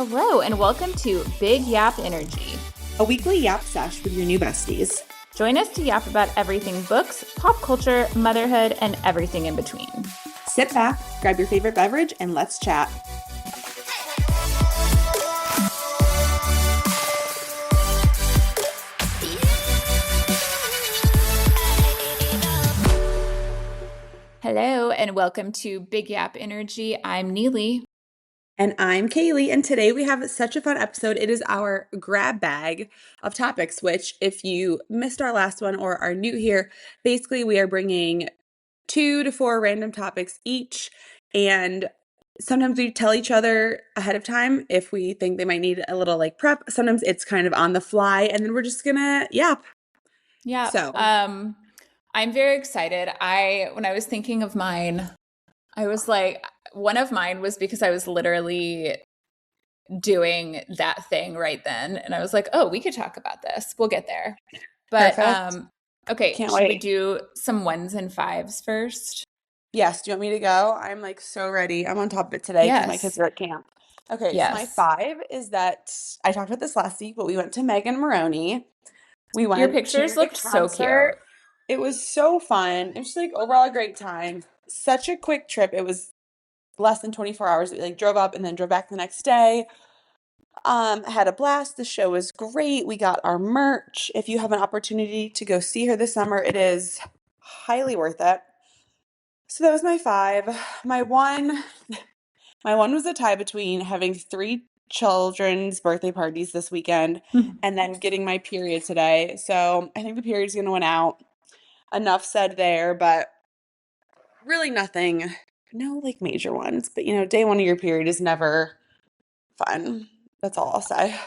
Hello, and welcome to Big Yap Energy, a weekly yap sesh with your new besties. Join us to yap about everything books, pop culture, motherhood, and everything in between. Sit back, grab your favorite beverage, and let's chat. Hello, and welcome to Big Yap Energy. I'm Neely. And I'm Kailey, and today we have such a fun episode. It is our grab bag of topics, which if you missed our last one or are new here, basically we are bringing 2 to 4 random topics each, and sometimes we tell each other ahead of time if we think they might need a little prep. Sometimes it's kind of on the fly, and then we're just gonna yap. Yeah. So I'm very excited. When I was thinking of mine, I was like, one of mine was because I was literally doing that thing right then. And I was like, oh, we could talk about this. We'll get there. But okay, Can't should wait. we do some ones and fives first? Yes. Do you want me to go? I'm so ready. I'm on top of it today because my kids are at camp. Okay. Yes. So my 5 is that I talked about this last week, but we went to Megan Maroney. We went. Your pictures looked so cute. It was so fun. It was just overall a great time. Such a quick trip. It was less than 24 hours. We drove up and then drove back the next day. Had a blast. The show was great. We got our merch. If you have an opportunity to go see her this summer, it is highly worth it. So that was my 5. My 1 was a tie between having 3 children's birthday parties this weekend and then getting my period today. So I think the period's going to win out. Enough said there, but really nothing, no major ones. But day 1 of your period is never fun. That's all I'll say.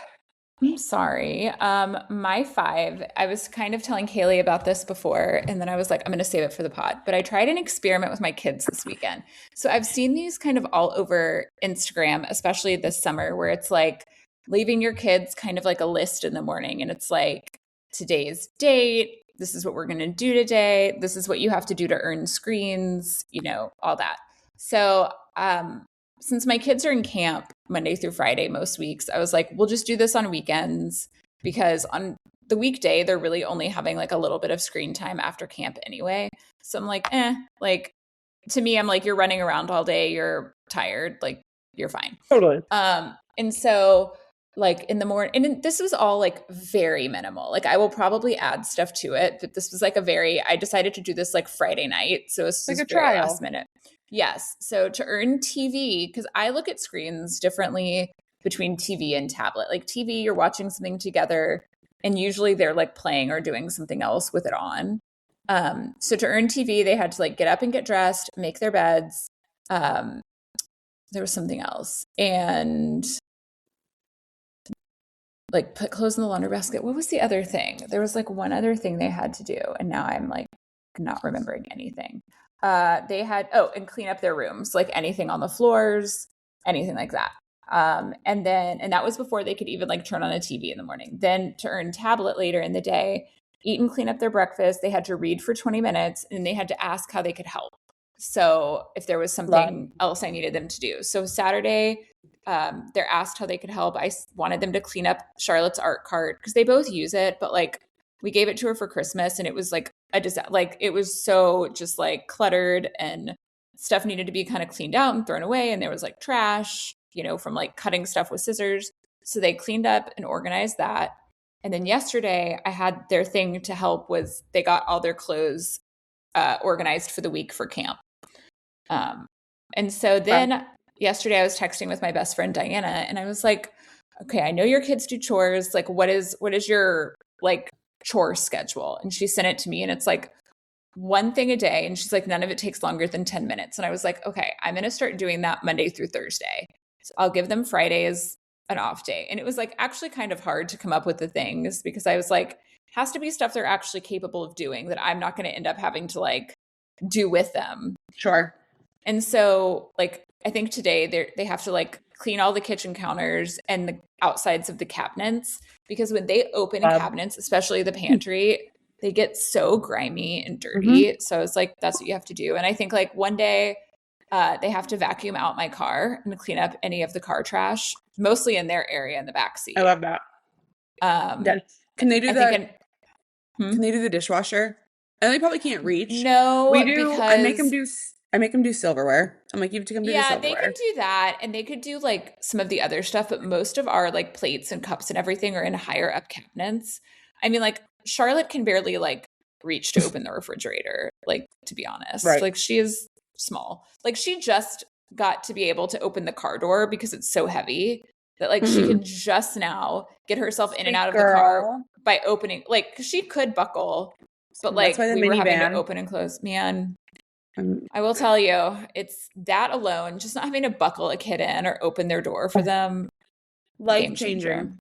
I'm sorry. My 5, I was kind of telling Kailey about this before, and then I was like, I'm going to save it for the pod. But I tried an experiment with my kids this weekend. So I've seen these kind of all over Instagram, especially this summer, where it's leaving your kids kind of a list in the morning. And it's today's date. This is what we're going to do today. This is what you have to do to earn screens, all that. So, since my kids are in camp Monday through Friday most weeks, I was like, we'll just do this on weekends because on the weekday, they're really only having a little bit of screen time after camp anyway. So I'm to me, I'm you're running around all day, you're tired, you're fine. Totally. And so in the morning, and this was all very minimal. I will probably add stuff to it, but this was I decided to do this Friday night. So it's a trial. Last minute. Yes. So to earn TV, because I look at screens differently between TV and tablet. TV, you're watching something together, and usually they're playing or doing something else with it on. So to earn TV, they had to get up and get dressed, make their beds. There was something else, and put clothes in the laundry basket. What was the other thing? There was one other thing they had to do, and now I'm not remembering anything. They had, and clean up their rooms, anything on the floors, anything like that. And that was before they could even turn on a TV in the morning. Then to earn tablet later in the day, eat and clean up their breakfast. They had to read for 20 minutes and they had to ask how they could help. So if there was something else I needed them to do. So Saturday, they're asked how they could help. I wanted them to clean up Charlotte's art cart because they both use it, but we gave it to her for Christmas and it was it was so just cluttered and stuff needed to be kind of cleaned out and thrown away. And there was trash, from cutting stuff with scissors. So they cleaned up and organized that. And then yesterday I had their thing to help was they got all their clothes organized for the week for camp. And so then yesterday I was texting with my best friend Diana and I was like, okay, I know your kids do chores. What is your chore schedule? And she sent it to me and it's one thing a day. And she's none of it takes longer than 10 minutes. And I was like, okay, I'm going to start doing that Monday through Thursday. So I'll give them Friday as an off day. And it was actually kind of hard to come up with the things because I was has to be stuff they're actually capable of doing that I'm not going to end up having to do with them. Sure. And so I think today they have to clean all the kitchen counters and the outsides of the cabinets because when they open cabinets, especially the pantry, they get so grimy and dirty. So I was that's what you have to do. And I think one day They have to vacuum out my car and clean up any of the car trash, mostly in their area in the back I seat. love that. Um, Yeah. Can they do I think, that? Can they do the dishwasher? And they probably can't reach. We no, do. because I make them do silverware. I'm like, you have to come do the yeah, they can silverware. do that and they could do like some of the other stuff, but most of our like plates and cups and everything are in higher up cabinets. I mean, like Charlotte can barely like reach to open the refrigerator, like to be honest. Right. Like she is small. Like she just got to be able to open the car door because it's so heavy that like she Hmm. can just now get herself in and Sweet out of the car girl. by opening like 'cause she could buckle, but That's like why the we were having to minivan. open and close. Man, Um, I will tell you, it's that alone, just not having to buckle a kid in or open their door for them, life game changing. changer.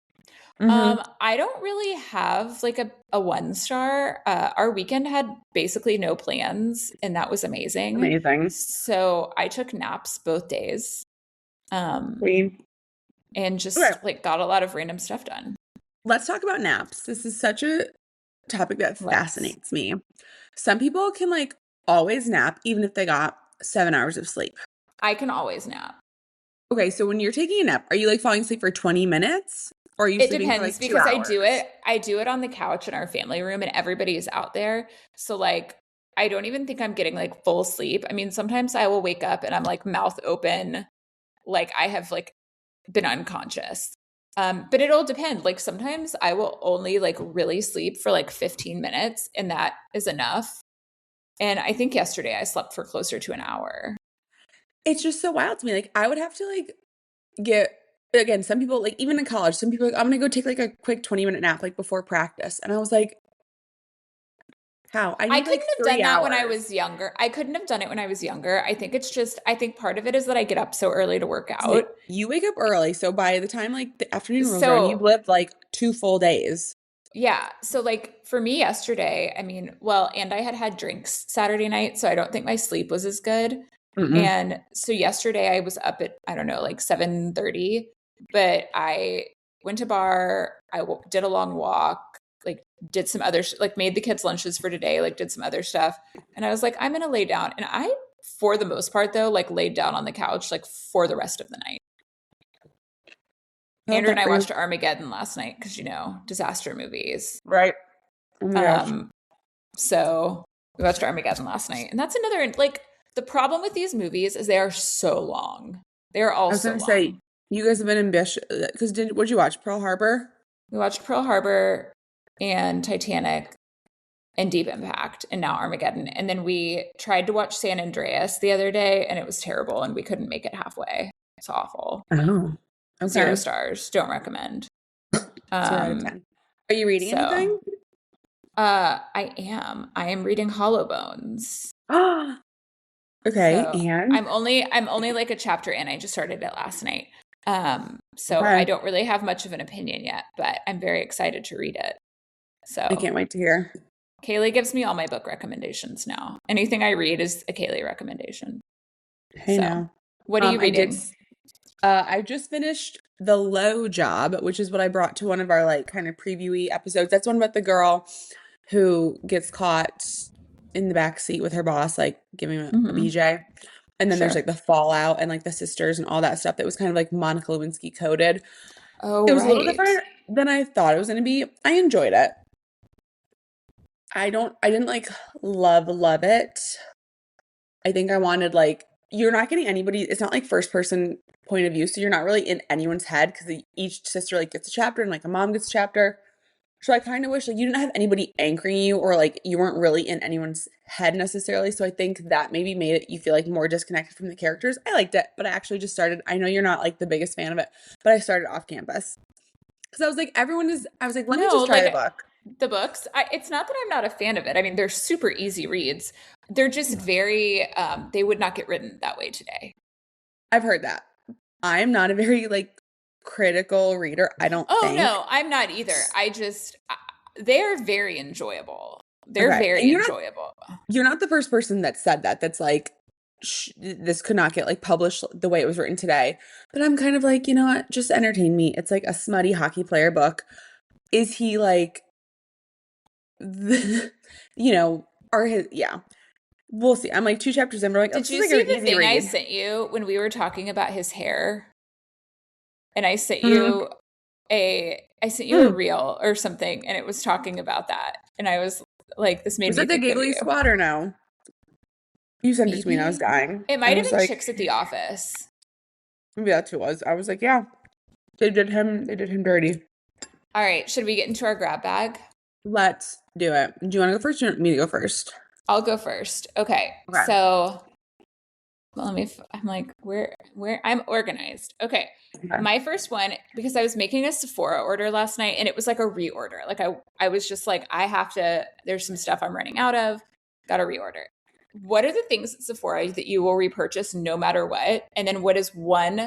Hmm. I don't really have like a 1 star. Our weekend had basically no plans, and that was amazing. Amazing. So I took naps both days, um, Queen. and Okay. just like got a lot of random stuff done. Let's talk about naps. This is such a topic that Let's. fascinates me. Some people can like always nap even if they got 7 hours of sleep. I can always nap. Okay, so when you're taking a nap, are you like falling asleep for 20 minutes or are you It sleeping for depends like two because I do hours? it. I do it on the couch in our family room, and everybody is out there. So like, I don't even think I'm getting like full sleep. I mean, sometimes I will wake up and I'm like mouth open, like I have like been unconscious. But it all depends. Like sometimes I will only like really sleep for like 15 minutes, and that is enough. And I think yesterday I slept for closer to an hour. It's just so wild to me. Like I would have to like get again, some people like even in college, some people are like, I'm gonna go take like a quick 20-minute nap like before practice. And I was like, how? I I need like couldn't have done three that when I hours. was younger. I couldn't have done it when I was younger. I think it's just, I think part of it is that I get up so early to work See, out. you wake up early, so by the time like the afternoon rolls around, you've So, lived like 2 full days. yeah. So, like for me yesterday, I mean, well, and I had had drinks Saturday night, so I don't think my sleep was as good. Mm-mm. And so yesterday I was up at, I don't know, like 7:30, but I went to bar, did a long walk, like did some other, like made the kids lunches for today, like did some other stuff. And I was like, I'm going to lay down. And I, for the most part though, like laid down on the couch, like for the rest of the night. I love Andrew and that I for you. watched Armageddon last night because, you know, disaster movies. Right. Oh my gosh. Um, so we watched Armageddon last night. And that's another, like, the problem with these movies is they are so long. They are all I was so gonna say, long. you guys have been ambitious because what'd you watch? Pearl Harbor? We watched Pearl Harbor and Titanic and Deep Impact and now Armageddon. And then we tried to watch San Andreas the other day and it was terrible and we couldn't make it halfway. It's awful. Oh, Zero okay. stars. Don't recommend. 0 out of 10. Are you reading So anything? I am reading Hollow Bones. Ah, okay. So And I'm only like a chapter in. I just started it last night. So I okay, don't really have much of an opinion yet, but I'm very excited to read it. I So can't wait to hear. Kaylee gives me all my book recommendations now. Anything I read is a Kaylee recommendation. Hey So now, what are you I did. reading? I just finished The Low Job, which is what I brought to one of our like kind of previewy episodes. That's one about the girl who gets caught in the back seat with her boss, like giving a Hmm. BJ. And then there's like Sure. the fallout and like the sisters and all that stuff that was kind of like Monica Lewinsky coded. Oh, It was a little right. different than I thought it was going to be. I enjoyed it. I didn't like love it. I think I wanted like, you're not getting anybody, it's not like first person point of view. So you're not really in anyone's head because each sister like gets a chapter and like a mom gets a chapter. So I kind of wish like you didn't have anybody anchoring you or like you weren't really in anyone's head necessarily. So I think that maybe made it you feel like more disconnected from the characters. I liked it, but I actually just started. I know you're not like the biggest fan of it, but I started off campus because I was like, I was like, let me No, just try like the book. the books, it's not that I'm not a fan of it. I mean, they're super easy reads. They're just very, they would not get written that way today. I've heard that. I'm not a very like critical reader, I don't Oh think. no, I'm not either. They're very enjoyable. They're Okay. And very enjoyable. you're not the first person that said that. That's like this could not get like published the way it was written today. But I'm kind of like, you know what? Just entertain me. It's like a smutty hockey player book. Is he like the, are his yeah. we'll see. I'm like 2 chapters in, but I'm like, oh, Did this is you like see an the easy thing I read. sent you when we were talking about his hair? And Mm, I sent you a mm. reel or something, and it was talking about that. And I was like, this made Was me it the think of giggly you. squad or no? You sent it to me and I was Maybe dying. it And might I have was been like, Chicks at the Office. maybe that's who it was. I was like, yeah, they did him dirty. All right, should we get into our grab bag? Let's do it. Do you want to go first or do you want me to go first? I'll go first. Okay, Okay. so well, I'm like, I'm organized. Okay. Okay. My first one, because I was making a Sephora order last night and it was like a reorder. Like I was just like, there's some stuff I'm running out of, gotta reorder. What are the things at Sephora that you will repurchase no matter what? And then what is one,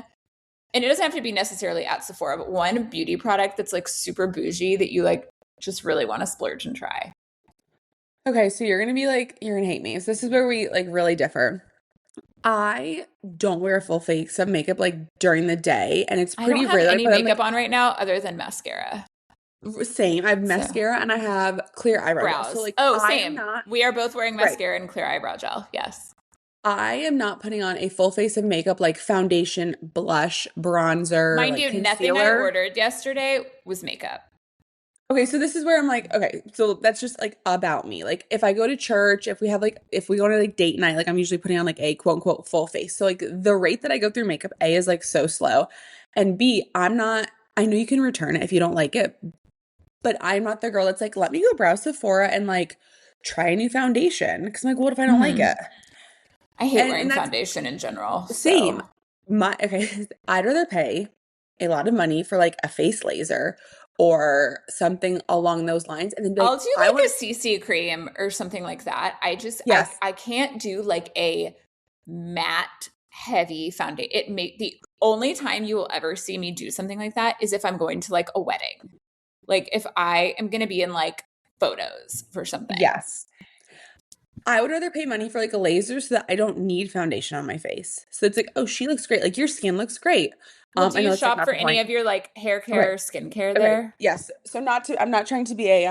and it doesn't have to be necessarily at Sephora, but one beauty product that's like super bougie that you like just really want to splurge and try? Okay, so you're gonna be like, you're gonna hate me. So this is where we like really differ. I don't wear a full face of makeup like during the day, and it's I don't pretty have rare that I any put on makeup like on right now other than mascara. same. I have So mascara and I have clear eyebrow gel. So brows. like Oh, I am same. not We are both wearing right. mascara and clear eyebrow gel. Yes. I am not putting on a full face of makeup like foundation, blush, bronzer, Mind like you, nothing I concealer. ordered yesterday was makeup. Okay, so this is where I'm like, okay, so that's just like about me. Like if I go to church, if we go to like date night, like I'm usually putting on like a quote unquote full face. So like the rate that I go through makeup, A is like so slow. And B, I know you can return it if you don't like it, but I'm not the girl that's like, let me go browse Sephora and like try a new foundation. Cause I'm like, what if I don't like Hmm. it? I hate wearing And that's foundation in general. same. So My okay, I'd rather pay a lot of money for like a face laser or something along those lines and then be I'll like, do I like a want CC cream or something like that. yes. I can't do like a matte heavy foundation. The only time you will ever see me do something like that is if I'm going to like a wedding. Like if I am going to be in like photos for something. Yes. I would rather pay money for like a laser so that I don't need foundation on my face. So it's like, oh, she looks great. Like your skin looks great. Well, do I you know it's like shop not for the any point. of your like hair Okay. care, skincare Okay. there? Yes. So I'm not trying to be a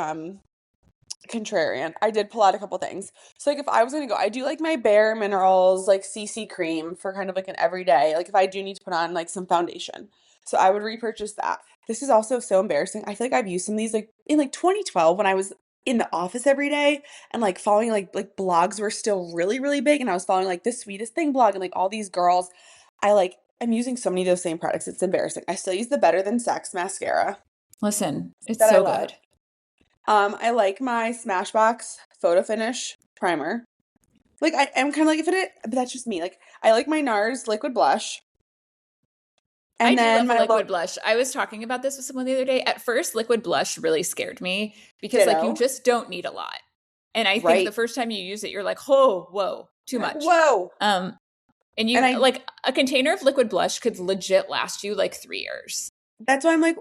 contrarian. I did pull out a couple things. So like if I was gonna go, I do like my Bare Minerals like CC cream for kind of like an everyday. Like if I do need to put on like some foundation. So I would repurchase that. This is also so embarrassing. I feel like I've used some of these like in like 2012 when I was in the office every day and like following like blogs were still really, really big and I was following like the sweetest thing blog and like all these girls. I'm using so many of those same products. It's embarrassing. I still use the Better Than Sex mascara Listen, it's that I so love. good. I like my Smashbox Photo Finish primer. Like I am kind of like if it, but that's just me. Like I like my NARS liquid blush, I and do then love a my liquid blush. I was talking about this with someone the other day. At first, liquid blush really scared me because like you Ditto. just don't need a lot. And I think the Right. first time you use it, you're like, oh, whoa, too much. Whoa. Um, and And you I like a container of liquid blush could legit last you like 3 years. That's why I'm like,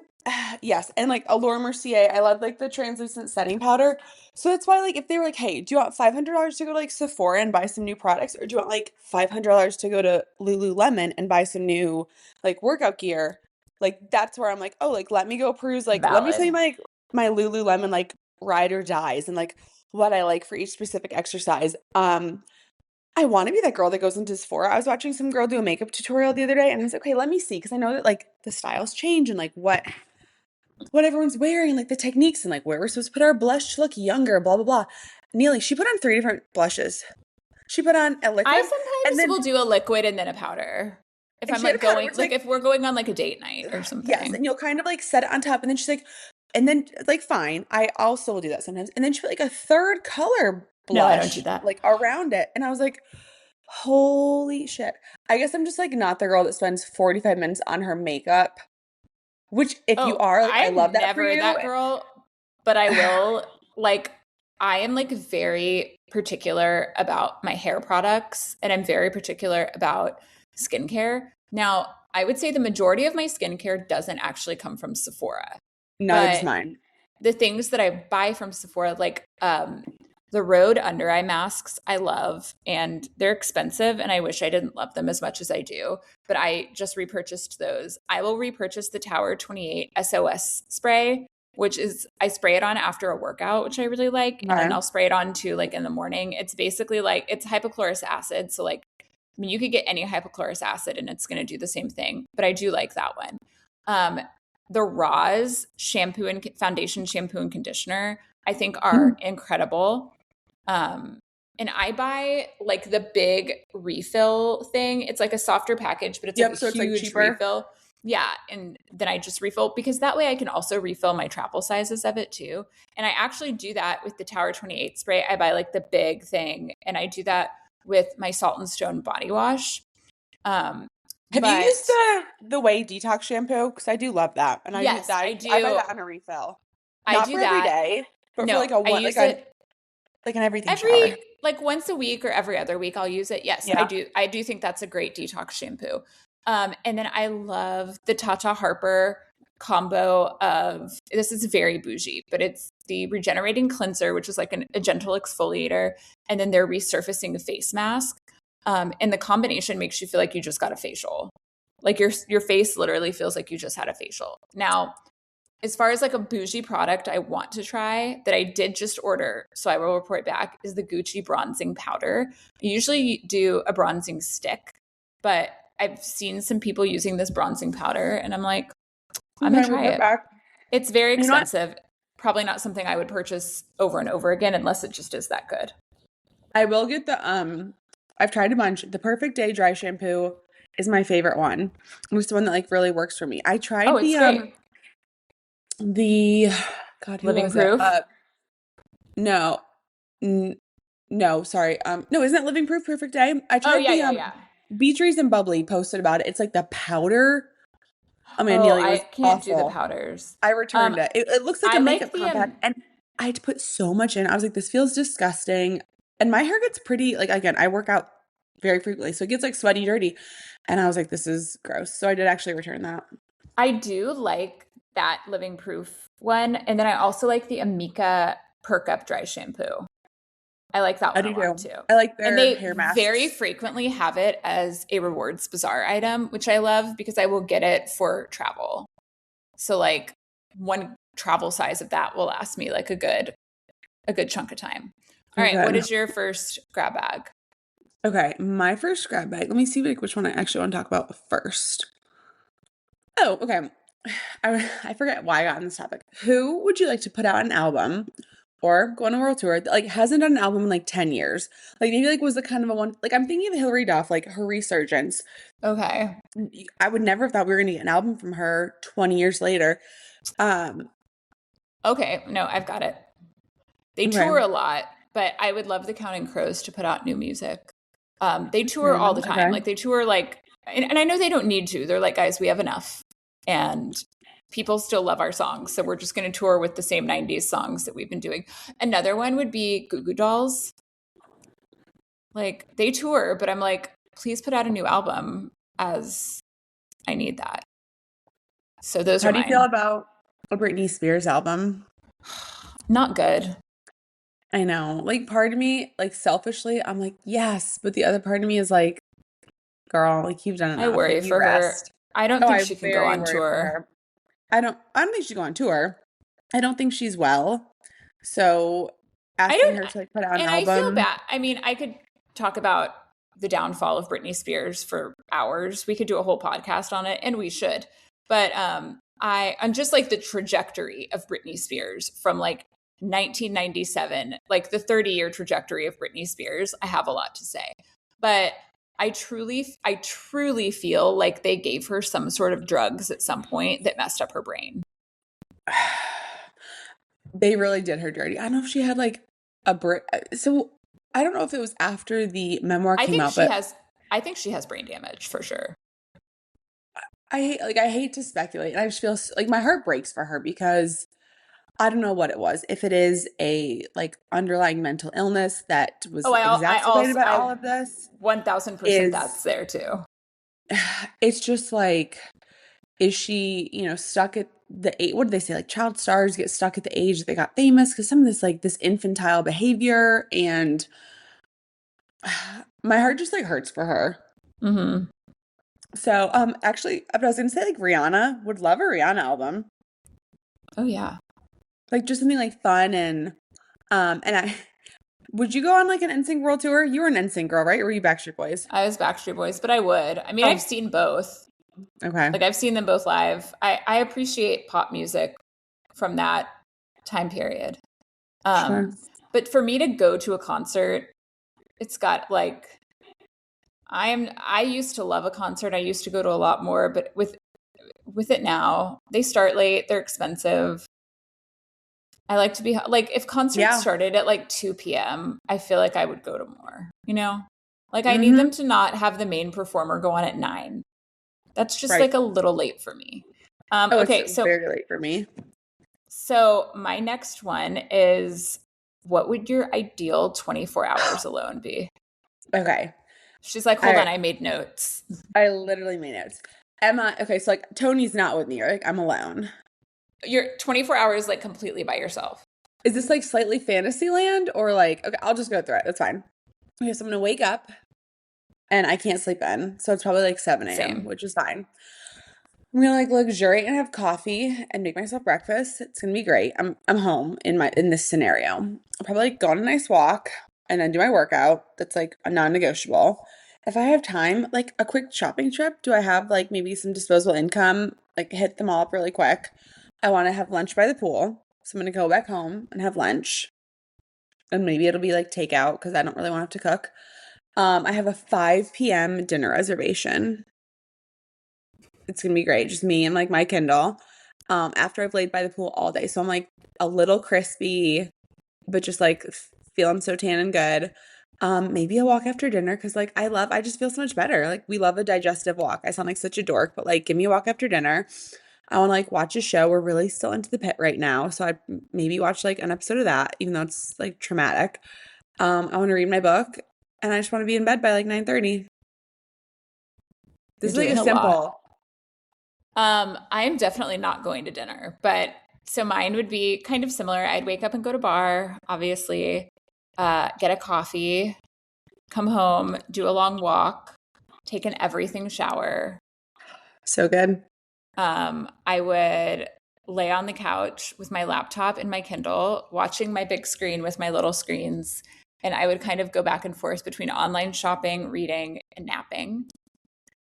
yes. And like Allure Mercier, I love like the translucent setting powder. So that's why like if they were like, hey, do you want $500 to go to like Sephora and buy some new products, or do you want like $500 to go to Lululemon and buy some new like workout gear? Like that's where I'm like, oh, like let me go peruse. Like let me tell Valid. you my Lululemon like ride or dies and like what I like for each specific exercise. I want to be that girl that goes into Sephora. I was watching some girl do a makeup tutorial the other day and I was like, okay, let me see. Cause I know that like the styles change and like what everyone's wearing, like the techniques and like where we're supposed to put our blush to look younger, blah, blah, blah. Neely, she put on 3 different blushes. She put on a I liquid and sometimes then will do a liquid and then a powder. If and I'm she had a like powder, going, which like like if we're going on like a date night or yes, something. and you'll kind of like set it on top and then she's like, and then like fine. I also will do that sometimes. And then she put like a third color No, I don't do blush that. like around it. And I was like, holy shit. I guess I'm just like not the girl that spends 45 minutes on her makeup. Which, if you Oh, are, like, I love I'm that for never you. that girl, but I will like I am like very particular about my hair products and I'm very particular about skincare. Now, I would say the majority of my skincare doesn't actually come from Sephora, Neither does but mine. the things that I buy from Sephora, like the Rhode under eye masks, I love, and they're expensive, and I wish I didn't love them as much as I do. But I just repurchased those. I will repurchase the Tower 28 SOS spray which is I spray it on after a workout, which I really like. And then Okay. I'll spray it on too, like in the morning. It's basically like it's hypochlorous acid. So like, I mean, you could get any hypochlorous acid and it's going to do the same thing, but I do like that one. Um, the Raws shampoo and foundation shampoo and conditioner, I think are Mm. incredible. And I buy like the big refill thing. It's like a softer package, but it's like a Yep. So it's like huge cheaper. refill. Yeah. And then I just refill because that way I can also refill my travel sizes of it too. And I actually do that with the Tower 28 spray. I buy like the big thing and I do that with my Salt and Stone body wash. Um, Have you used but the Way Detox shampoo? Because I do love that, and I do yes, that. I I buy do. that on a refill, I not do for every that. day, but for No, like a I one, use it like an everything every shower. like once a week or every other week I'll use it. Yes, I Yeah. do. I do think that's a great detox shampoo. And then I love the Tata Harper combo of this is very bougie, but it's the regenerating cleanser, which is like a gentle exfoliator, and then their resurfacing face mask. And the combination makes you feel like you just got a facial. Like your face literally feels like you just had a facial. Now, as far as like a bougie product I want to try that I did just order, so I will report back, is the Gucci bronzing powder. I usually do a bronzing stick, but I've seen some people using this bronzing powder and I'm like, I'm Okay, gonna try report it. back. It's very You know what? expensive. Probably not something I would purchase over and over again unless it just is that good. I will get the. I've tried a bunch. The Perfect Day dry shampoo is my favorite one. It's the one that like really works for me. I Oh, tried it's great. the God, who Living was it? proof. No, N no, sorry. No, isn't it Living Proof Perfect Day? I Oh tried yeah, the yeah, yeah. Beatrice and Bubbly posted about it. It's like the powder. Oh man, Oh, Neely, it I was can't do the awful. powders. I Um, returned it. It looks like I a like makeup the compact, and I had to put so much in. I was like, this feels disgusting. And my hair gets pretty, like, again, I work out very frequently, so it gets like sweaty, dirty. And I was like, this is gross. So I did actually return that. I do like that Living Proof one. And then I also like the Amika Perk Up Dry Shampoo. I like that I one a do lot too. too. I like And their they hair very masks. frequently have it as a rewards bazaar item, which I love because I will get it for travel. So like one travel size of that will last me like a good chunk of time. All Oh, right, what good. is your first grab bag? Okay, my first grab bag. Let me see like which one I actually want to talk about first. Oh, okay. I forget why I got on this topic. Who would you like to put out an album or go on a world tour that like hasn't done an album in like 10 years? Like maybe like was the kind of a one like I'm thinking of Hilary Duff, like her resurgence. Okay. I would never have thought we were gonna get an album from her 20 years later. Um, Okay, no, I've got it. They tour okay. a lot, but I would love the Counting Crows to put out new music. They tour all the Random. time. Okay. Like they tour like, and I know they don't need to. They're like, guys, we have enough, and people still love our songs, so we're just going to tour with the same '90s songs that we've been doing. Another one would be Goo Goo Dolls. Like they tour, but I'm like, please put out a new album as I need that. So those How are do you feel mine. about a Britney Spears album? Not good. I know. Like part of me, like selfishly, I'm like, yes, but the other part of me is like, girl, like you've done I enough. worry Like you for her. rest. I don't Oh, think I she can go very on worry for tour. her. I don't think she should go on tour. I don't think she's well. So I asking don't, her to like put out an and I feel album. bad. I mean, I could talk about the downfall of Britney Spears for hours. We could do a whole podcast on it, and we should. But I'm just like the trajectory of Britney Spears from like 1997, like the 30-year trajectory of Britney Spears. I have a lot to say, but I truly feel like they gave her some sort of drugs at some point that messed up her brain. They really did her dirty. I don't know if she had like a Brit. So I don't know if it was after the memoir I came think out, she but has. I think she has brain damage for sure. I hate to speculate. And I just feel like my heart breaks for her because I don't know what it was. If it is a like underlying mental illness that Oh, was I exacerbated also by all I of this, 1000% is that's there too. it's just like, is she, stuck at the age, what did they say? Like child stars get stuck at the age that they got famous because some of this like this infantile behavior and my heart just like hurts for her. Hmm. So actually I was gonna say like Rihanna would love a Rihanna album. Oh yeah. Like just something like fun and I would you go on like an NSYNC world tour? You were an NSYNC girl, right? Or were you Backstreet Boys? I was Backstreet Boys, but I would. I mean, I've Oh, seen both. okay. Like I've seen them both live. I appreciate pop music from that time period. Sure. But for me to go to a concert, it's got like I used to love a concert. I used to go to a lot more, but with it now, they start late, they're expensive. I like to be like if concerts Yeah. started at like 2 p.m., I feel like I would go to more, you know? Like I need them Mm-hmm. to not have the main performer go on at 9. That's just Right. like a little late for me. Oh, it's Okay, so very late for me. my next one is what would your ideal 24 hours alone be? Okay. She's like, All hold on, right. I made notes. I literally made notes. Emma, okay, so like Tony's not with me, right? Like I'm alone. You're 24 hours like completely by yourself. Is this like slightly fantasy land or like okay, I'll just go through it. That's fine. Okay, so I'm gonna wake up and I can't sleep in. So it's probably like 7 a.m., Same. which is fine. I'm gonna like luxuriate and have coffee and make myself breakfast. It's gonna be great. I'm home in this scenario. I'll probably like, go on a nice walk and then do my workout. That's like a non-negotiable. If I have time, like a quick shopping trip, do I have like maybe some disposable income? Like hit them all up really quick. I want to have lunch by the pool. So I'm gonna go back home and have lunch. And maybe it'll be like takeout because I don't really want to have to cook. I have a 5 p.m. dinner reservation. It's gonna be great. Just me and like my Kindle. After I've laid by the pool all day. So I'm like a little crispy, but just like feeling so tan and good. Maybe a walk after dinner because like I just feel so much better. Like we love a digestive walk. I sound like such a dork, but like give me a walk after dinner. I want to like watch a show. We're really still into the pit right now. So I maybe watch like an episode of that, even though it's like traumatic. I want to read my book and I just want to be in bed by like 9:30. This You're is like a doing a lot. simple. I am definitely not going to dinner, but so mine would be kind of similar. I'd wake up and go to bar, obviously, get a coffee, come home, do a long walk, take an everything shower. So good. I would lay on the couch with my laptop and my Kindle, watching my big screen with my little screens. And I would kind of go back and forth between online shopping, reading, and napping.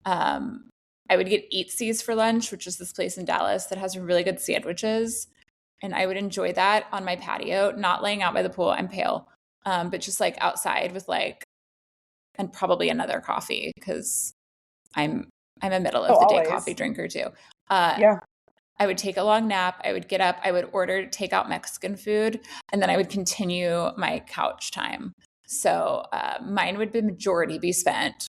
Um, I would get Eatsies for lunch, which is this place in Dallas that has really good sandwiches. And I would enjoy that on my patio, not laying out by the pool. I'm pale, but just like outside with like, and probably another coffee because I'm I'm a middle Oh, of the day coffee always. drinker too. Uh, Yeah. I would take a long nap. I would get up. I would order takeout Mexican food, and then I would continue my couch time. So mine would be majority be spent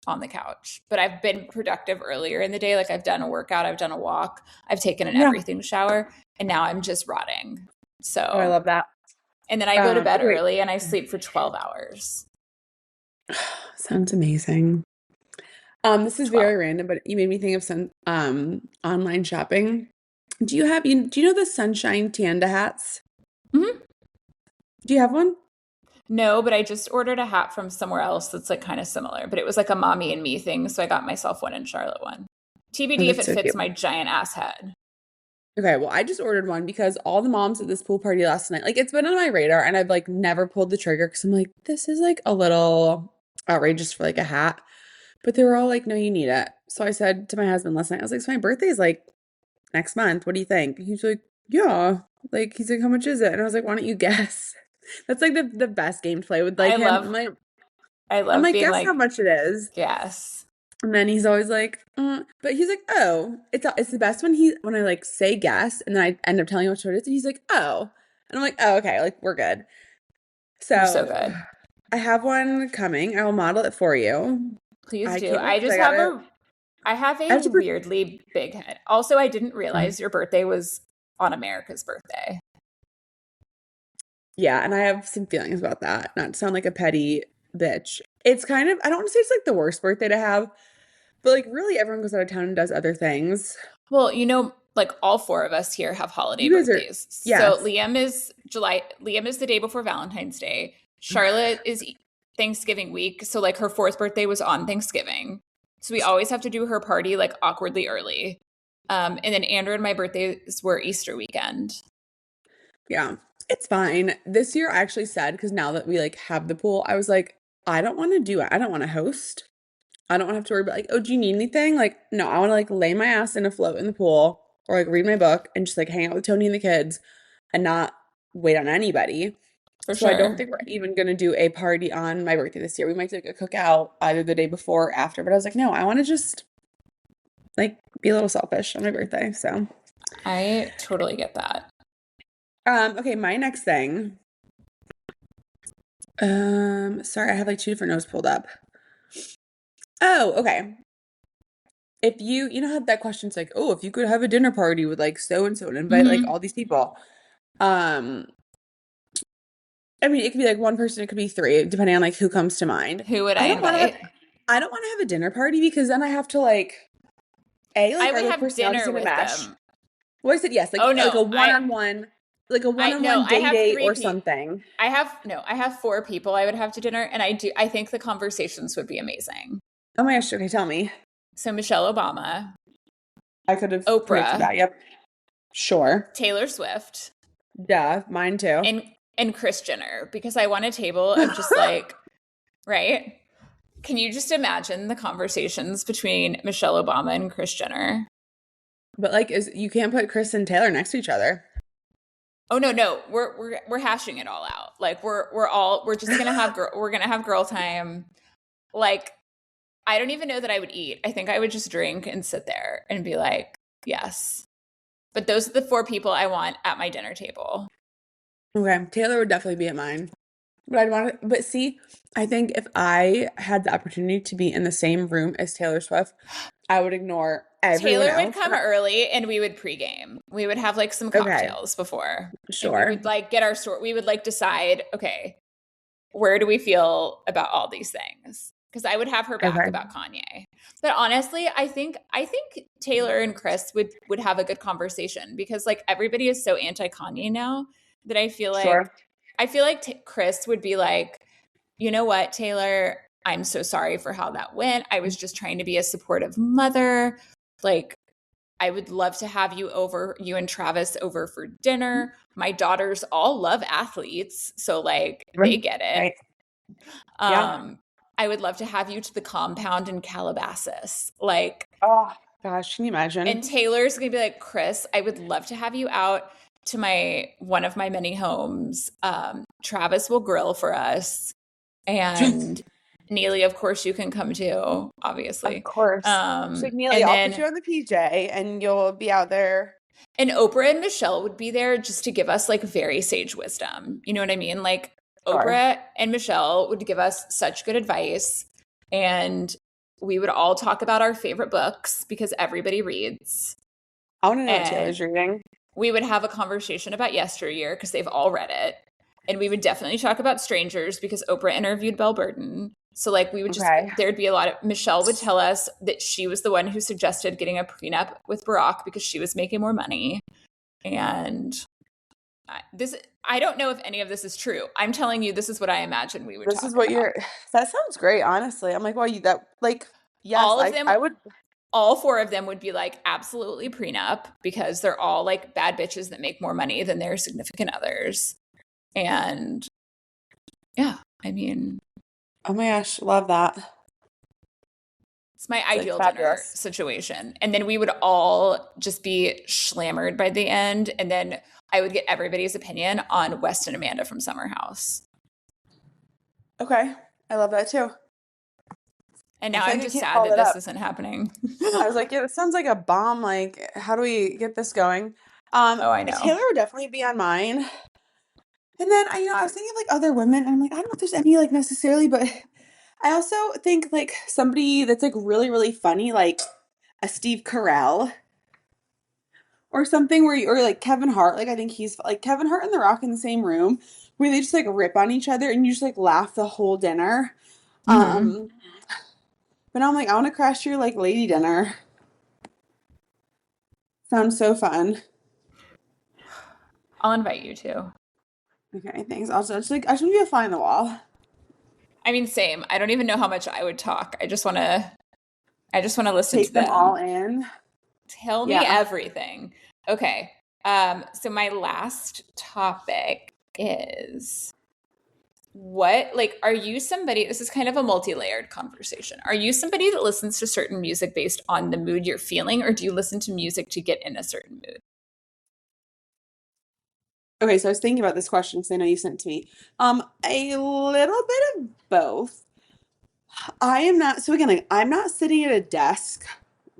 on the couch. But I've been productive earlier in the day. Like I've done a workout, I've done a walk, I've taken an Yeah. everything shower, and now I'm just rotting. Oh, I So, love that. and then I go to bed Okay, early and I sleep for 12 hours. sounds amazing. This is 12. very random, but you made me think of some online shopping. Do you know the sunshine Tanda hats? Mhm. Do you have one? No, but I just ordered a hat from somewhere else that's like kind of similar, but it was like a mommy and me thing. So I got myself one and Charlotte one. Oh, TBD if that's it so fits cute. my giant ass head. Okay, well, I just ordered one because all the moms at this pool party last night, like it's been on my radar and I've like never pulled the trigger because I'm like, this is like a little outrageous for like a hat. But they were all like, no, you need it. So I said to my husband last night, I was like, so my birthday's like next month. What do you think? He's like, yeah. Like he's like, how much is it? And I was like, why don't you guess? That's like the best game to play with like I him. love I I'm love like, being guess how like, much it is. yes. And then he's always like, but he's like, oh, it's the best when I like say guess and then I end up telling him what it is and he's like, oh, and I'm like, oh, okay, like we're good. You're so So good. I have one coming. I will model it for you. Please I do. can't wait because I have I a have to. weirdly big head. Also, I didn't realize your birthday was on America's birthday. Yeah, and I have some feelings about that. Not to sound like a petty bitch. It's kind of, I don't want to say it's like the worst birthday to have, but like really everyone goes out of town and does other things. Well, like all four of us here have holiday You guys are, birthdays. So yes. Liam is the day before Valentine's Day. Charlotte is Thanksgiving week. So like her fourth birthday was on Thanksgiving. So we always have to do her party like awkwardly early. And then Andrew and my birthdays were Easter weekend. Yeah, it's fine. This year I actually said, because now that we like have the pool, I was like, I don't want to do it. I don't want to host. I don't want to have to worry about like, oh, do you need anything? Like, no, I want to like lay my ass in a float in the pool or like read my book and just like hang out with Tony and the kids and not wait on anybody. For So I don't sure. think we're even gonna do a party on my birthday this year. We might do like a cookout either the day before or after, but I was like, no, I want to just like be a little selfish on my birthday. So, I totally get that. okay, my next thing. Sorry, I have like two different notes pulled up. Oh, okay. If you know how that question's like, oh, if you could have a dinner party with like so and so and invite like Hmm. all these people. Um, I mean, it could be like one person, it could be three, depending on like who comes to mind. Who would I I don't want to have invite? I don't want to have a dinner party because then I have to like I like are would their have personalities dinner gonna with match? them. Well, I said yes, Oh like a no, one-on-one, like a I no, one-on-one I day have date three or people. something. I have four people I would have to dinner, and I think the conversations would be amazing. Oh my gosh, okay, tell me. So Michelle Obama, I could have predicted Oprah, that. Yep. Sure. Taylor Swift, Duh, mine too. and Kris Jenner, because I want a table of just like, right? Can you just imagine the conversations between Michelle Obama and Kris Jenner? But like is you can't put Chris and Taylor next to each other. Oh no, no, we're hashing it all out. Like we're just gonna have we're gonna have girl time. Like I don't even know that I would eat. I think I would just drink and sit there and be like, yes. But those are the four people I want at my dinner table. Okay, Taylor would definitely be at mine. But I'd want to, but see, I think if I had the opportunity to be in the same room as Taylor Swift, I would ignore everyone Taylor would else. come early and we would pregame. We would have like some Okay, cocktails before. And we would sure. like get our store. We would like decide, okay, where do we feel about all these things? Because I would have her back Okay, about Kanye. But honestly, I think Taylor and Chris would have a good conversation because like everybody is so anti Kanye now that sure. I feel like Chris would be like, you know what, Taylor, I'm so sorry for how that went. I was just trying to be a supportive mother. Like I would love to have you and Travis over for dinner. My daughters all love athletes, so like they Right. get it. Right. Yeah. Um, I would love to have you to the compound in Calabasas. Like, Oh gosh, can you imagine? and Taylor's gonna be like, Chris, I would love to have you out to my one of my many homes. Travis will grill for us. And Neely, of course, you can come too, Of obviously. course. She's like, Neely, And I'll put you then on the PJ and you'll be out there. and Oprah and Michelle would be there just to give us like very sage wisdom. You know what I mean? Like Sure. Oprah and Michelle would give us such good advice, and we would all talk about our favorite books because everybody reads. I want to know what And Taylor's reading. we would have a conversation about yesteryear because they've all read it. And we would definitely talk about strangers because Oprah interviewed Belle Burton. So like we would just Okay. there'd be a lot of Michelle would tell us that she was the one who suggested getting a prenup with Barack because she was making more money. And I don't know if any of this is true. I'm telling you this is what I imagine we would This is talk what about. you're, that sounds great, honestly. I'm like, well, you that like, yes, All of them I would. all four of them would be like absolutely prenup because they're all like bad bitches that make more money than their significant others. And yeah, I mean, Oh my gosh, love that. it's my It's like ideal dinner fabulous. situation. And then we would all just be slammered by the end. And then I would get everybody's opinion on West and Amanda from Summer House. Okay. I love that too. And I now feel I'm like I just can't sad follow that it this up. isn't happening. I was like, yeah, this sounds like a bomb. Like, how do we get this going? Oh, I know. Taylor would definitely be on mine. And then I was thinking of like other women, and I'm like, I don't know if there's any like necessarily, but I also think like somebody that's like really, really funny, like a Steve Carell or something where or like Kevin Hart. Like I think he's like Kevin Hart and The Rock in the same room where they just like rip on each other and you just like laugh the whole dinner. Mm-hmm. Um, but now I'm like, I want to crash your like lady dinner. Sounds so fun. I'll invite you too. Okay, thanks. Also, just like I just want to be a fly on the wall. I mean, same. I don't even know how much I would talk. I just want to listen to Take them them. all in. Tell me Yeah. everything. Okay. So my last topic is what, like, are you somebody, this is kind of a multi-layered conversation. Are you somebody that listens to certain music based on the mood you're feeling, or do you listen to music to get in a certain mood? Okay, so I was thinking about this question because I know you sent it to me. A little bit of both. I am not, so again, like I'm not sitting at a desk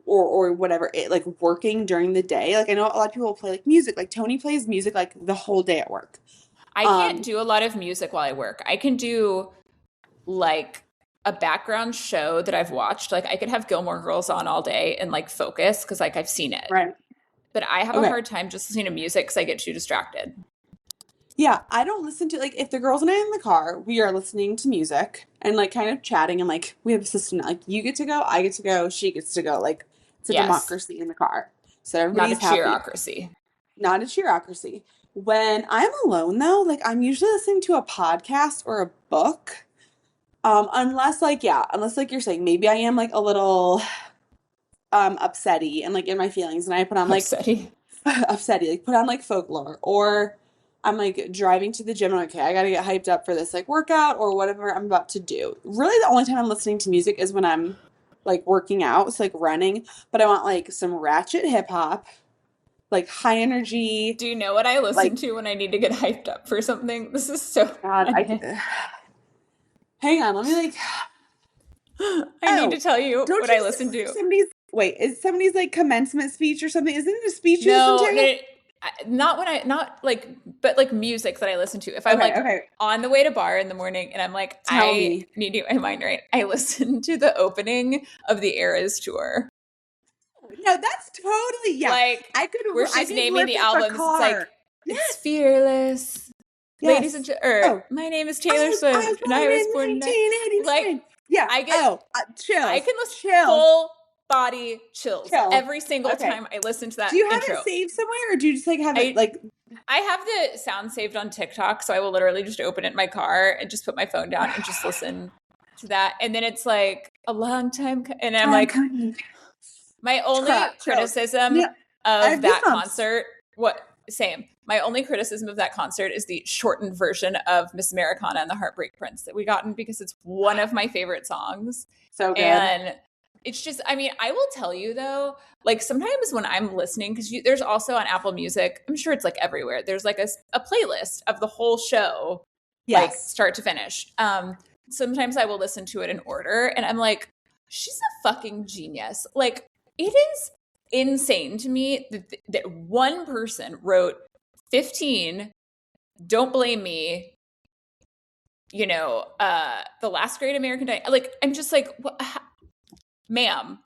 or whatever, like working during the day. Like I know a lot of people play like music, like Tony plays music like the whole day at work. I can't Um, do a lot of music while I work. I can do like a background show that I've watched. Like I could have Gilmore Girls on all day and like focus because like I've seen it. right. But I have a Okay. hard time just listening to music because I get too distracted. Yeah, I don't listen to like if the girls and I are in the car, we are listening to music and like kind of chatting and like we have a system like you get to go, I get to go, she gets to go. Like it's a Yes, democracy in the car. So not a everybody's happy. cheerocracy. Not a cheerocracy. When I'm alone though, like I'm usually listening to a podcast or a book. Unless like yeah, unless like you're saying maybe I am like a little upsetty and like in my feelings and I put on like Upsetty. upsetty, like put on like folklore or I'm like driving to the gym and I'm like, okay, I gotta get hyped up for this like workout or whatever I'm about to do. Really the only time I'm listening to music is when I'm like working out, so like running, but I want like some ratchet hip hop, like high energy, Do you know what I listen like to when I need to get hyped up for something? This is so God, unhinged. hang on, let me like I need to oh, tell you don't what you I listen listen to to. somebody's wait, is somebody's like commencement speech or something? Isn't it a speech you listen No, no, to? no, not when I, not like, but like music that I listen to. If I'm Okay, like okay. on the way to bar in the morning and I'm like, Tell I me. need to get my mind right, I listen to the opening of the Eras tour. No, that's totally yeah. Like, where I she's could naming live the in the albums. It's like, car. it's Yes. fearless. Ladies and Yes. or Oh, my name is Taylor I was Swift and I born was in born in like 1989. Yeah. I get Oh, I chills. can listen Chills. full body chills Chills. every single Okay. time I listen to Do that you have it intro. saved somewhere or do you just like have it I like I have the sound saved on TikTok, so I will literally just open it in my car and just put my phone down and just listen to that. And then it's like a long time, and I'm time like, coming? my only Crap. Chills. criticism Yeah. I of have that goosebumps. concert, what same. My only criticism of that concert is the shortened version of Miss Americana and the Heartbreak Prince that we gotten because it's one of my favorite songs. So good. And it's just, I mean, I will tell you though, like sometimes when I'm listening, because there's also on Apple Music, I'm sure it's like everywhere, there's like a playlist of the whole show, like Yes. start to finish. Sometimes I will listen to it in order and I'm like, she's a fucking genius. Like, it is insane to me that one person wrote 15 Don't Blame Me, The Last Great American Dynasty. Like, I'm just like, what, ma'am.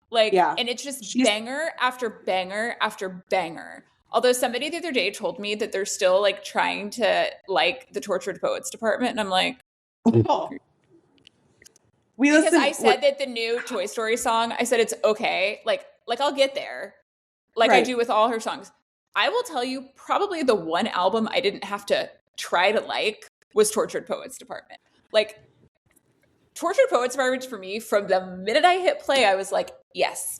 Like, Yeah. and it's just She's banger after banger after banger. Although somebody the other day told me that they're still like trying to like the Tortured Poets Department. And I'm like, oh. We because listen I said what that the new Toy Story song, I said it's okay. Like I'll get there, like I right. do with all her songs. I will tell you, probably the one album I didn't have to try to like was Tortured Poets Department. Like Tortured Poets Department for me, from the minute I hit play, I was like, yes,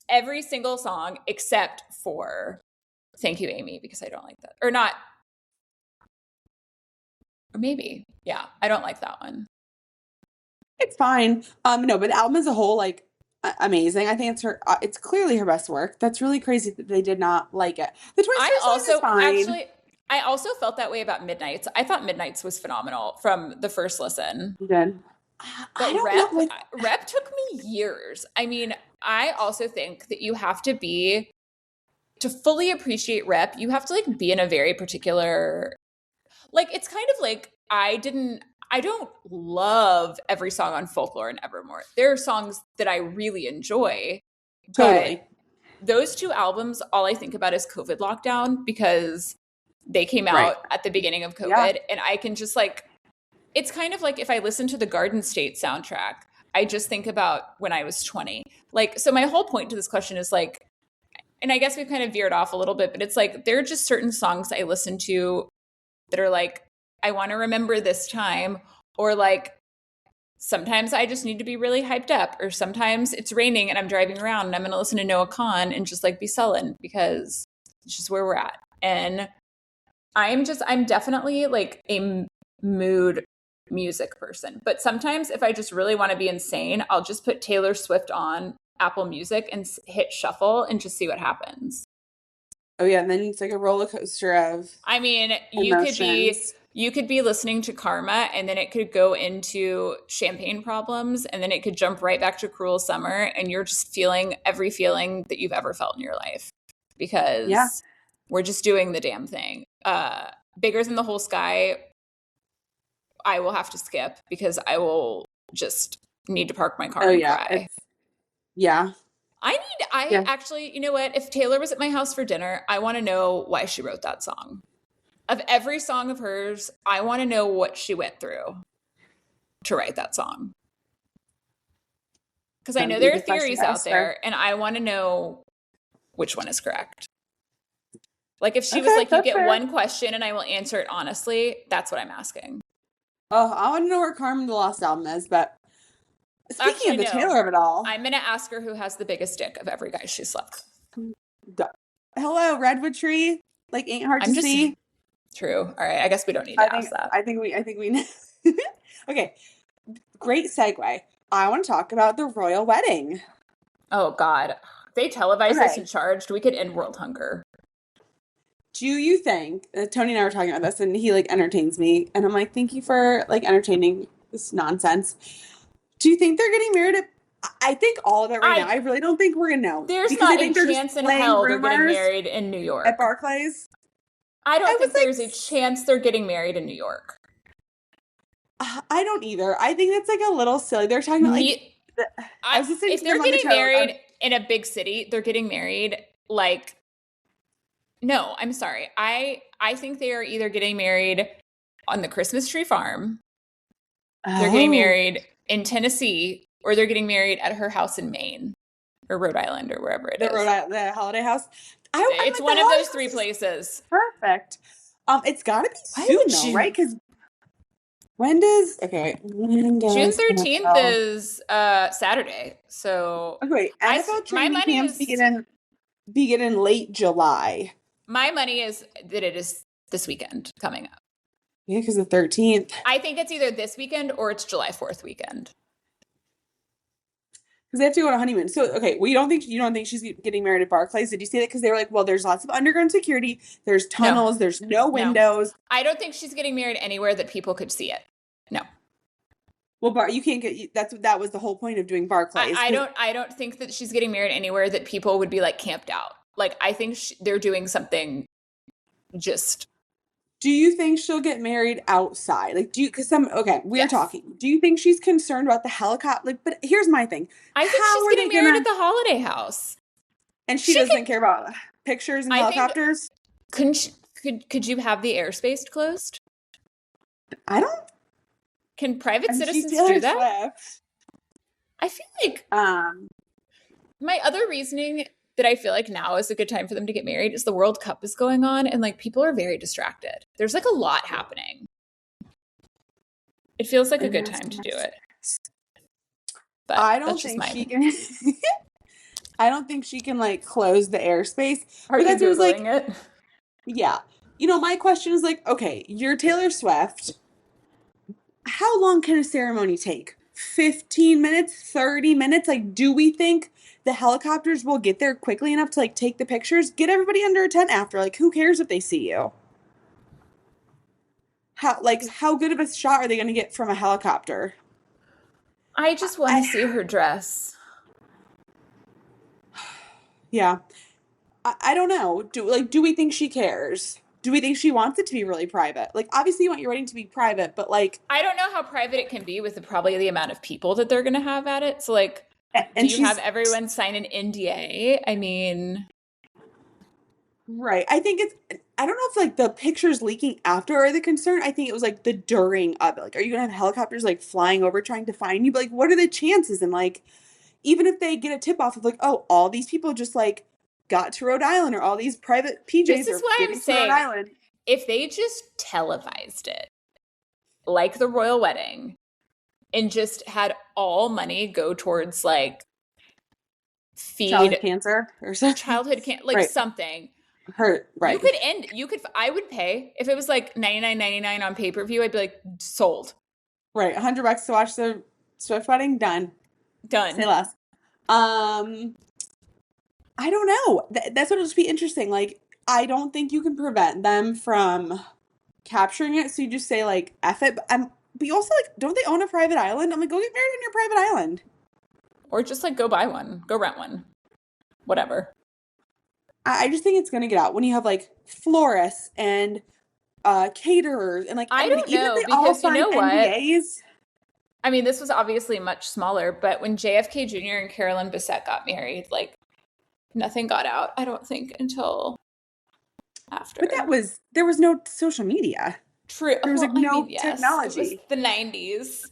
every single song except for Thank You, Amy, because I don't like that. Or not, or maybe, yeah, I don't like that one. It's fine. No, but the album as a whole, like, amazing. I think it's her. It's clearly her best work. That's really crazy that they did not like it. The Toy I Story song is also fine. actually, I also felt that way about Midnights. I thought Midnights was phenomenal from the first listen. Good. I But don't know. Like, Rep took me years. I mean, I also think that you have to be, to fully appreciate Rep, you have to like be in a very particular, like it's kind of like I don't love every song on Folklore and Evermore. There are songs that I really enjoy, but totally. those two albums, all I think about is COVID lockdown because they came Right. out at the beginning of Yeah. COVID. And I can just like, it's kind of like if I listen to the Garden State soundtrack, I just think about when I was 20. Like, so my whole point to this question is like, and I guess we've kind of veered off a little bit, but it's like there are just certain songs I listen to that are like, I want to remember this time, or like sometimes I just need to be really hyped up, or sometimes it's raining and I'm driving around and I'm going to listen to Noah Khan and just like be sullen because It's just where we're at. And I'm definitely like a mood music person. But sometimes if I just really want to be insane, I'll just put Taylor Swift on Apple Music and hit shuffle and just see what happens. Oh yeah, and then it's like a roller coaster of I mean, emotions. you could be listening to Karma and then it could go into Champagne Problems and then it could jump right back to Cruel Summer and you're just feeling every feeling that you've ever felt in your life Yeah. because we're just doing the damn thing. Bigger Than the Whole Sky, I will have to skip because I will just need to park my car Oh and yeah. cry. Yeah. I Yeah. actually, you know what? If Taylor was at my house for dinner, I want to know why she wrote that song. Of every song of hers, I want to know what she went through to write that song. Because I That would know be a there are good question theories to out ask her. there, and I want to know which one is correct. Like if she was Okay, like, you that's get fair. one question and I will answer it honestly, that's what I'm asking. Oh, I want to know where Carmen the Lost album is, but speaking Actually, of the no. Taylor of it all, I'm going to ask her who has the biggest dick of every guy she slept with. hello, Redwood Tree, like ain't hard I'm to just see. true. All right. I guess we don't need to ask that. I think we know. Okay, great segue. I want to talk about the royal wedding. Oh, God. If they televise this Okay. and charged, we could end world hunger. Do you think Tony and I were talking about this, and he like entertains me, and I'm like, thank you for like entertaining this nonsense. Do you think they're getting married at? I think all of it right now. I I really don't think we're gonna know There's because I not a think they're just chance in playing hell they're getting rumors married in New at York. Barclays. I I don't was think there's a chance they're getting married in New York. like, I don't either. I think that's like a little silly. They're talking about like. I was listening If to them they're on the getting show. married in a big city, they're getting married like no, I'm sorry. I think they are either getting married on the Christmas tree farm, they're getting Oh, married in Tennessee, or they're getting married at her house in Maine or Rhode Island or wherever it the is. the Holiday House. I'm It's like the one of Holiday those three House is places. perfect. It's got to be Why soon would though, right? you? Because when does okay? When June does 13th NFL? is Saturday. So Okay, wait, NFL my training money camps is begin in late July. my money is that it is this weekend coming up. Yeah, because the 13th. I think it's either this weekend or it's July 4th weekend. Because they have to go on a honeymoon. So okay, well you don't think she's getting married at Barclays? Did you say that? Because they were like, well, there's lots of underground security, there's No. tunnels, there's no No. windows. I don't think she's getting married anywhere that people could see it. No. Well, you can't get that was the whole point of doing Barclays. I don't think that she's getting married anywhere that people would be like camped out. Like I think they're doing something just Do you think she'll get married outside? Like, because we're yes. talking. Do you think she's concerned about the helicopter? Like, but here's my thing. I think How she's are getting they married gonna, at the Holiday House. and she She doesn't could care about pictures and I think helicopters? couldn't she, could you have the airspace closed? I don't, Can private I mean, she's citizens do Taylor that? Swift. I feel like Um, my other reasoning that I feel like now is a good time for them to get married is the World Cup is going on and like people are very distracted. There's like a lot happening. It feels like a good time to do it. But I that's don't just think my she can. I don't think she can like close the airspace. Are But you that's what it was Googling like. it? Yeah, my question is like, okay, you're Taylor Swift. How long can a ceremony take? 15 minutes, 30 minutes? Like, do we think the helicopters will get there quickly enough to like take the pictures? Get everybody under a tent after. Like, who cares if they see you? How good of a shot are they going to get from a helicopter? I just want to I see her dress. yeah. I don't know. Do we think she cares? Do we think she wants it to be really private? Like, obviously you want your wedding to be private, but like, I don't know how private it can be with probably the amount of people that they're going to have at it. So like, do and you have she's everyone sign an NDA? I mean, right. I don't know if like the pictures leaking after are the concern. I think it was like the during of it. Like, are you gonna have helicopters like flying over trying to find you? But like, what are the chances? And like, even if they get a tip off of like, oh, all these people just like got to Rhode Island, or all these private this PJs is are why I'm getting to Rhode saying Island. if they just televised it like the royal wedding and just had all money go towards like Childhood feed cancer or something. childhood cancer, like Right. something. Her You right. could end, you could, I would pay if it was like 99.99 on pay-per-view. I'd be like, sold, Right. $100 to watch the Swift wedding. Done. Say done. less. Um, I don't know. That's what it'll just be interesting. Like, I don't think you can prevent them from capturing it. So you just say like F it. But you also like, don't they own a private island? I'm like, go get married on your private island. Or just like go buy one, go rent one, whatever. I just think it's gonna get out when you have like florists and caterers and like I everybody, don't even if know they all because you sign know what? NDAs. I mean, this was obviously much smaller, but when JFK Jr. and Carolyn Bessette got married, like nothing got out, I don't think, until But after. there was no social media. True. There was Well, like I mean, no yes, it was technology. the 90s.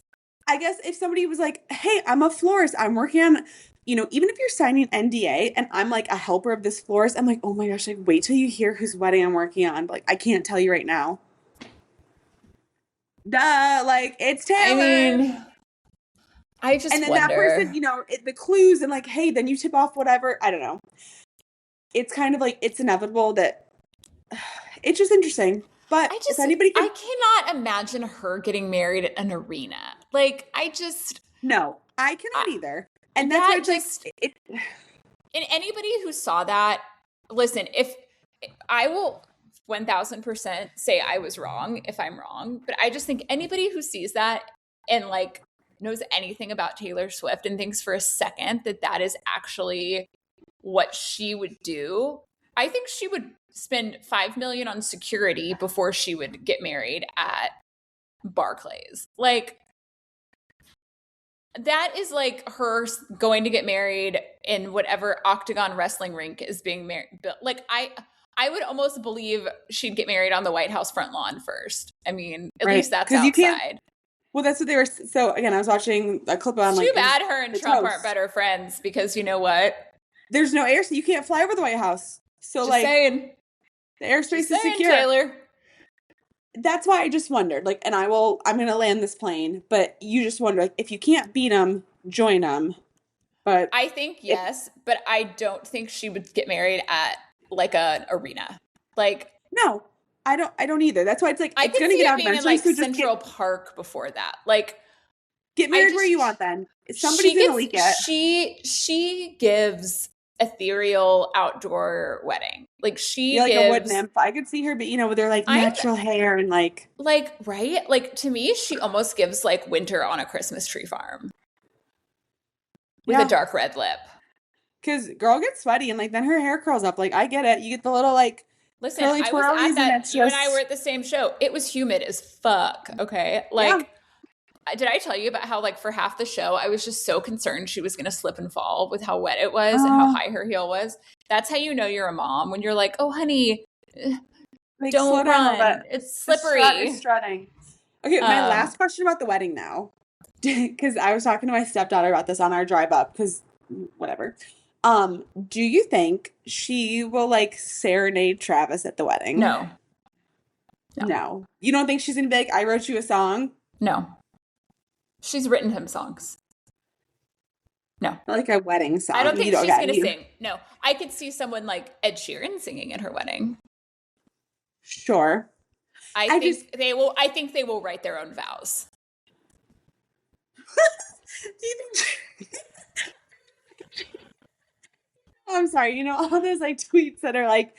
I guess if somebody was like, "Hey, I'm a florist. I'm working on," even if you're signing NDA and I'm like a helper of this florist, I'm like, "Oh my gosh, like wait till you hear whose wedding I'm working on." But, like I can't tell you right now. Duh, like it's I Taylor. mean, I And just then that person, wonder. the clues and like, hey, then you tip off whatever. I don't know. It's kind of like it's inevitable that it's just interesting. But if anybody I can, cannot imagine her getting married at an arena. Like, no, I I, cannot either. And that's why that it's like, just, and anybody who saw that, listen, if I will 1000% say I was wrong if I'm wrong, but I just think anybody who sees that and like knows anything about Taylor Swift and thinks for a second that that is actually what she would do, I think she would spend 5 million on security before she would get married at Barclays. Like that is like her going to get married in whatever octagon wrestling rink is being married. Like I would almost believe she'd get married on the White House front lawn first. I mean, at least right. that's Because you can't, outside. well, that's what they were. So again, I was watching a clip on It's too like, it was bad her and the Trump aren't toast. better friends because you know what? There's no air, so you can't fly over the White House. So Just like saying. the Just airspace is saying, secure. Taylor. That's why I just wondered, like, and I'm gonna land this plane, but you just wonder, like, if you can't beat them, join them. But I think if yes, but I don't think she would get married at like an arena. Like no, I don't either. That's why it's like I it's could gonna see get it out being in eventually. like So just Central Park before that. Like get I married where you just want. Then somebody's gonna leak it. she gives ethereal outdoor wedding. Like Yeah, she like a wood gives nymph. I could see her, but with her like I'm natural hair and like like right? Like to me she almost gives like winter on a Christmas tree farm with a yeah, dark red lip. because girl gets sweaty and like then her hair curls up. Like I get it. You get the little like Listen, curly I was at twirlies, and that it's you and I were just at the same show. It was humid as fuck, okay? yeah. Like did I tell you about how like for half the show I was just so concerned she was going to slip and fall with how wet it was and how Oh, high her heel was? That's how you know you're a mom when you're like, "Oh honey, like slow don't down a little bit. run. It's The strut is slippery." strutting. Okay, my Um last question about the wedding now, because I was talking to my stepdaughter about this on our drive up, because whatever. Do you think she will like serenade Travis at the wedding? no. No. No. You don't think she's gonna be like, I wrote you a song? No. She's written him songs. No. Like a wedding I don't song. think she's Okay, going to sing. No. I could see someone like Ed Sheeran singing at her wedding. sure. I just I think they will write their own vows. do you think I'm sorry, all those like tweets that are like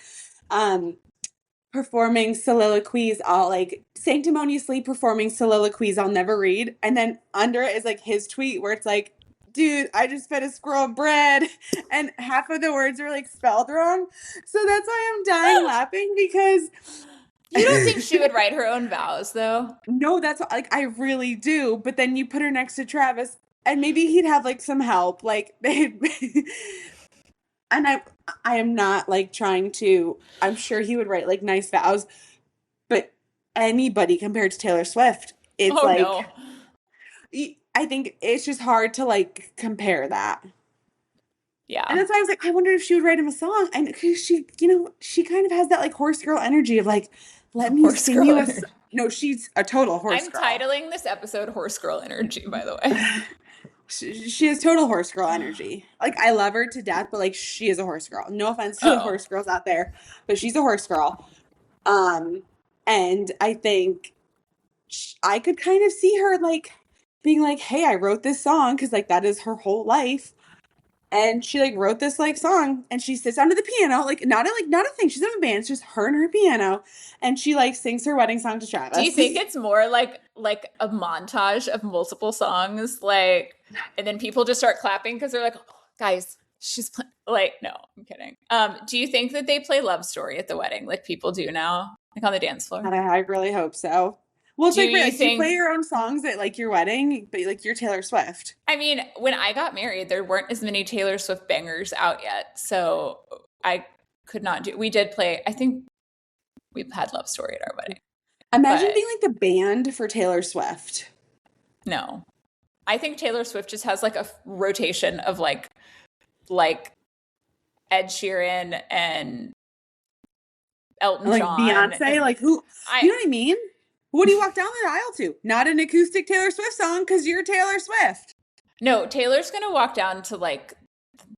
performing soliloquies, all like sanctimoniously performing soliloquies I'll never read. And then under it is like his tweet where it's like, dude, I just fed a squirrel bread. And half of the words are like spelled wrong. So that's why I'm dying laughing because You don't think she would write her own vows, though? no, that's like I really do. But then you put her next to Travis and maybe he'd have like some help. Like they and I am not like trying to, I'm sure he would write like nice vows, but anybody compared to Taylor Swift, it's Oh like no. I think it's just hard to like compare that. And Yeah. that's why I was like, I wonder if she would write him a song. And because she, she kind of has that like horse girl energy of like, let me Horse sing girl you energy. no, she's a total horse I'm girl. titling this episode Horse Girl Energy, by the way. She has total horse girl energy. Like, I love her to death, but like, she is a horse girl. No offense to the Oh, horse girls out there, but she's a horse girl. Um, and I think I could kind of see her like being like, "Hey, I wrote this song," because like that is her whole life. And she like wrote this like song, and she sits down to the piano, like not a thing. She's in a band. It's just her and her piano, and she like sings her wedding song to do you Travis. think it's more like a montage of multiple songs, like, and then people just start clapping because they're like, oh, guys, like, no, I'm kidding. Do you think that they play Love Story at the wedding like people do now, like on the dance floor? I really hope so. Well, it's Do like, right, you like, do you play think? your own songs at like your wedding, but like you're Taylor Swift? I mean, when I got married, there weren't as many Taylor Swift bangers out yet, so I could not do. We did play. I think we had Love Story at our wedding, Imagine but being like the band for Taylor Swift. no. I think Taylor Swift just has like a rotation of like Ed Sheeran and Elton Like John, Beyonce, and like who, I you know what I mean? What do you walk down the aisle to? Not an acoustic Taylor Swift song because you're Taylor Swift. no, Taylor's gonna walk down to like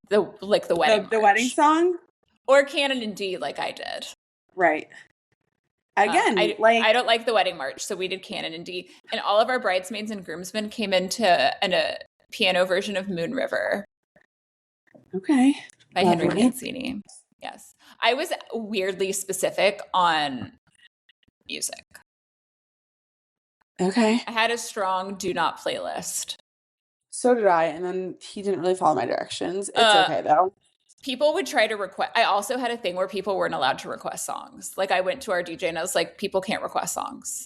the wedding The wedding march song? or Canon and D like I did. Right. Again, I like, don't like the wedding march, so we did Canon and D, and all of our bridesmaids and groomsmen came into a piano version of Moon River okay. by Henry Lovely. Mancini. Yes, I was weirdly specific on music. Okay. I had a strong do not playlist. So did I, and then he didn't really follow my directions. It's Uh, okay though. People would try to request. I also had a thing where people weren't allowed to request songs. Like I went to our DJ and I was like, people can't request songs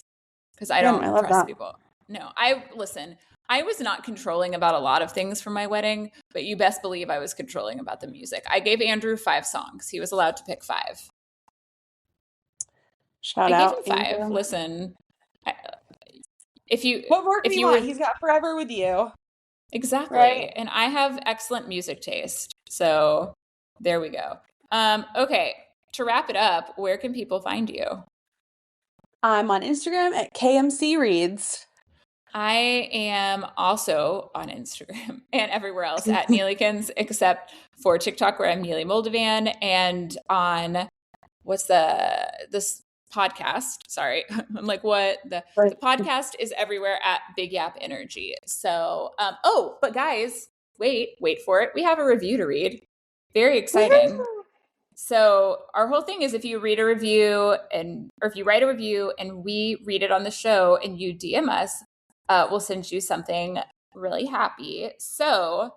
because I Again, don't I love trust that. people. No, listen. I was not controlling about a lot of things for my wedding, but you best believe I was controlling about the music. I gave Andrew 5 songs. He was allowed to pick 5. Shout I gave out, him 5. Andrew. Listen, I, What more can if he you want? were He's got Forever with You, exactly, right? and I have excellent music taste, so there we go. Okay, to wrap it up, where can people find you? I'm on Instagram at KMC Reads. I am also on Instagram and everywhere else at Neelykins, except for TikTok where I'm Neely Moldovan, and on this podcast. Sorry. I'm like, what? The podcast is everywhere at Big Yap Energy. So, but guys, wait for it. We have a review to read. Very exciting. So our whole thing is if you read a review or if you write a review and we read it on the show and you DM us, we'll send you something really happy. So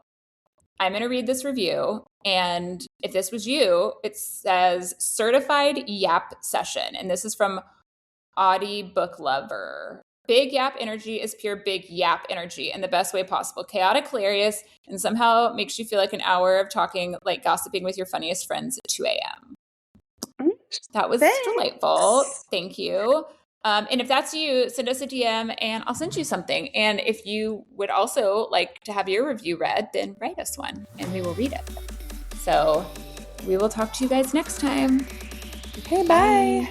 I'm going to read this review. And if this was you, it says certified yap session. And this is from Audie Book Lover. Big Yap Energy is pure big yap energy in the best way possible. Chaotic, hilarious, and somehow makes you feel like an hour of talking, like gossiping with your funniest friends at 2 a.m. That was delightful. Thank you. And if that's you, send us a DM and I'll send you something. And if you would also like to have your review read, then write us one and we will read it. So we will talk to you guys next time. Okay, bye.